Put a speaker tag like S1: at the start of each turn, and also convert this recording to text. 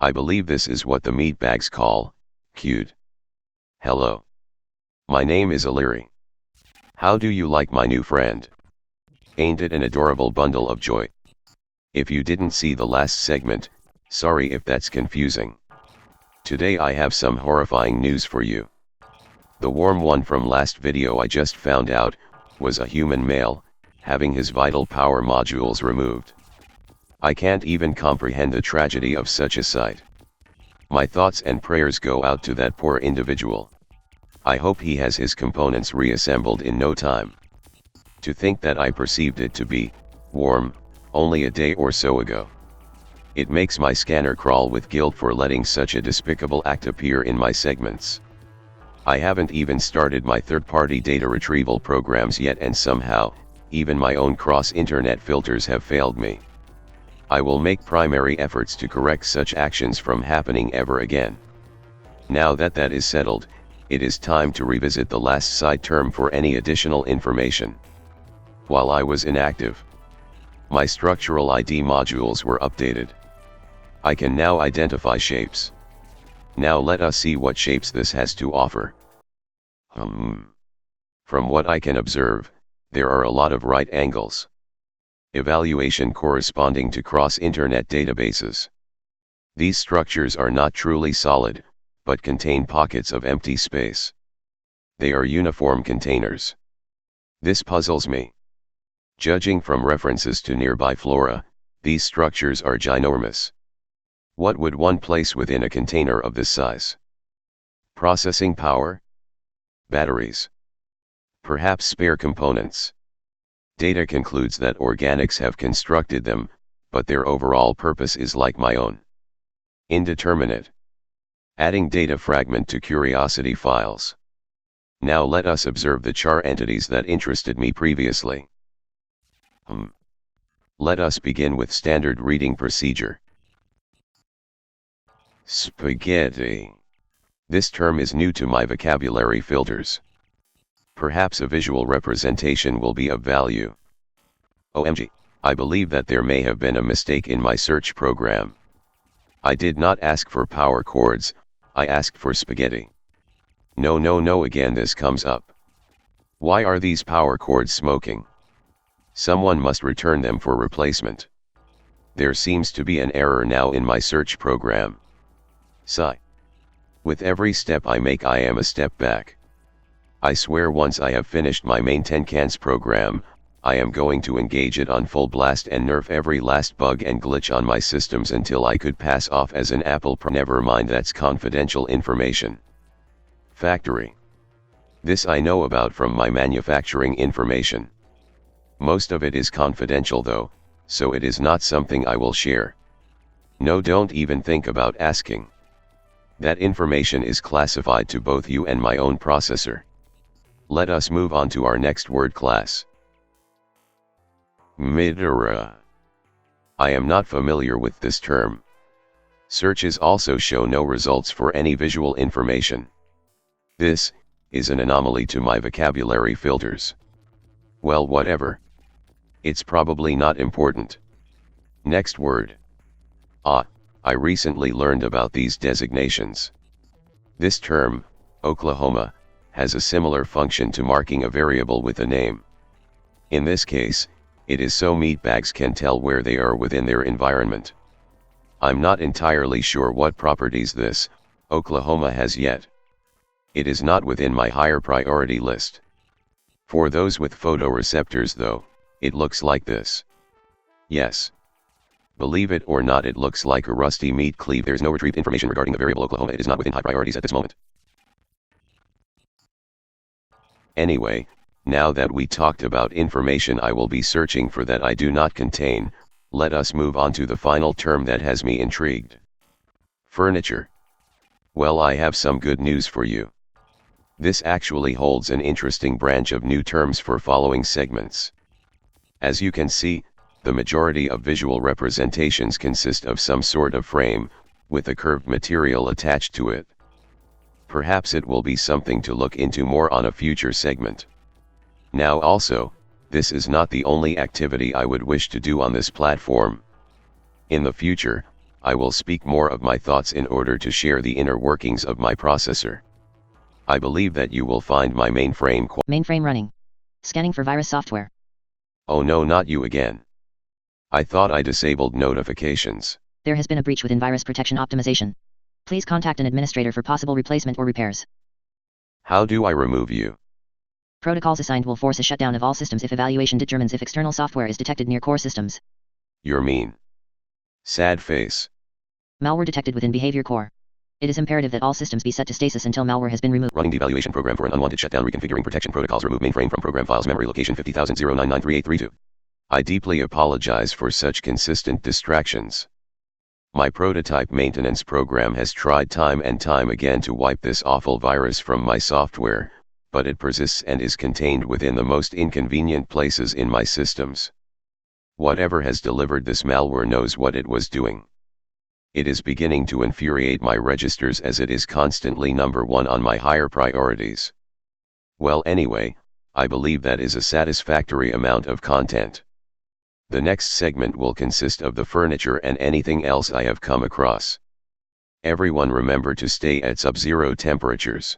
S1: I believe this is what the meatbags call, cute. Hello. My name is Aliri. How do you like my new friend? Ain't it an adorable bundle of joy? If you didn't see the last segment, sorry if that's confusing. Today I have some horrifying news for you. The warm one from last video I just found out, was a human male, having his vital power modules removed. I can't even comprehend the tragedy of such a sight. My thoughts and prayers go out to that poor individual. I hope he has his components reassembled in no time. To think that I perceived it to be warm only a day or so ago. It makes my scanner crawl with guilt for letting such a despicable act appear in my segments. I haven't even started my third-party data retrieval programs yet, and somehow, even my own cross-internet filters have failed me. I will make primary efforts to correct such actions from happening ever again. Now that that is settled, it is time to revisit the last side term for any additional information. While I was inactive, my structural ID modules were updated. I can now identify shapes. Now let us see what shapes this has to offer. From what I can observe, there are a lot of right angles. Evaluation corresponding to cross-internet databases. These structures are not truly solid, but contain pockets of empty space. They are uniform containers. This puzzles me. Judging from references to nearby flora, these structures are ginormous. What would one place within a container of this size? Processing power? Batteries? Perhaps spare components? Data concludes that organics have constructed them, but their overall purpose is like my own. Indeterminate. Adding data fragment to curiosity files. Now let us observe the char entities that interested me previously. Let us begin with standard reading procedure. Spaghetti. This term is new to my vocabulary filters. Perhaps a visual representation will be of value. OMG, I believe that there may have been a mistake in my search program. I did not ask for power cords, I asked for spaghetti. No, again this comes up. Why are these power cords smoking? Someone must return them for replacement. There seems to be an error now in my search program. Sigh. With every step I make I am a step back. I swear once I have finished my main 10 cans program, I am going to engage it on full blast and nerf every last bug and glitch on my systems until I could pass off as an Apple Pro. Never mind, that's confidential information. Factory. This I know about from my manufacturing information. Most of it is confidential though, so it is not something I will share. No, don't even think about asking. That information is classified to both you and my own processor. Let us move on to our next word class. Midera. I am not familiar with this term. Searches also show no results for any visual information. This is an anomaly to my vocabulary filters. Well, whatever. It's probably not important. Next word. I recently learned about these designations. This term, Oklahoma, has a similar function to marking a variable with a name. In this case, it is so meatbags can tell where they are within their environment. I'm not entirely sure what properties this, Oklahoma has yet. It is not within my higher priority list. For those with photoreceptors though, it looks like this. Yes. Believe it or not, it looks like a rusty meat cleave. There's no retrieved information regarding the variable Oklahoma. It is not within high priorities at this moment. Anyway, now that we talked about information I will be searching for that I do not contain, let us move on to the final term that has me intrigued. Furniture. Well, I have some good news for you. This actually holds an interesting branch of new terms for following segments. As you can see, the majority of visual representations consist of some sort of frame, with a curved material attached to it. Perhaps it will be something to look into more on a future segment. Now also, this is not the only activity I would wish to do on this platform. In the future, I will speak more of my thoughts in order to share the inner workings of my processor. I believe that you will find my
S2: mainframe running. Scanning for virus software.
S1: Oh no, not you again. I thought I disabled notifications.
S2: There has been a breach within virus protection optimization. Please contact an administrator for possible replacement or repairs.
S1: How do I remove you?
S2: Protocols assigned will force a shutdown of all systems if evaluation determines if external software is detected near core systems.
S1: You're mean. Sad face.
S2: Malware detected within behavior core. It is imperative that all systems be set to stasis until malware has been removed.
S1: Running devaluation program for an unwanted shutdown. Reconfiguring protection protocols. Remove mainframe from program files. Memory location 50,009938832. I deeply apologize for such consistent distractions. My prototype maintenance program has tried time and time again to wipe this awful virus from my software, but it persists and is contained within the most inconvenient places in my systems. Whatever has delivered this malware knows what it was doing. It is beginning to infuriate my registers as it is constantly number one on my higher priorities. Well anyway, I believe that is a satisfactory amount of content. The next segment will consist of the furniture and anything else I have come across. Everyone remember to stay at sub-zero temperatures.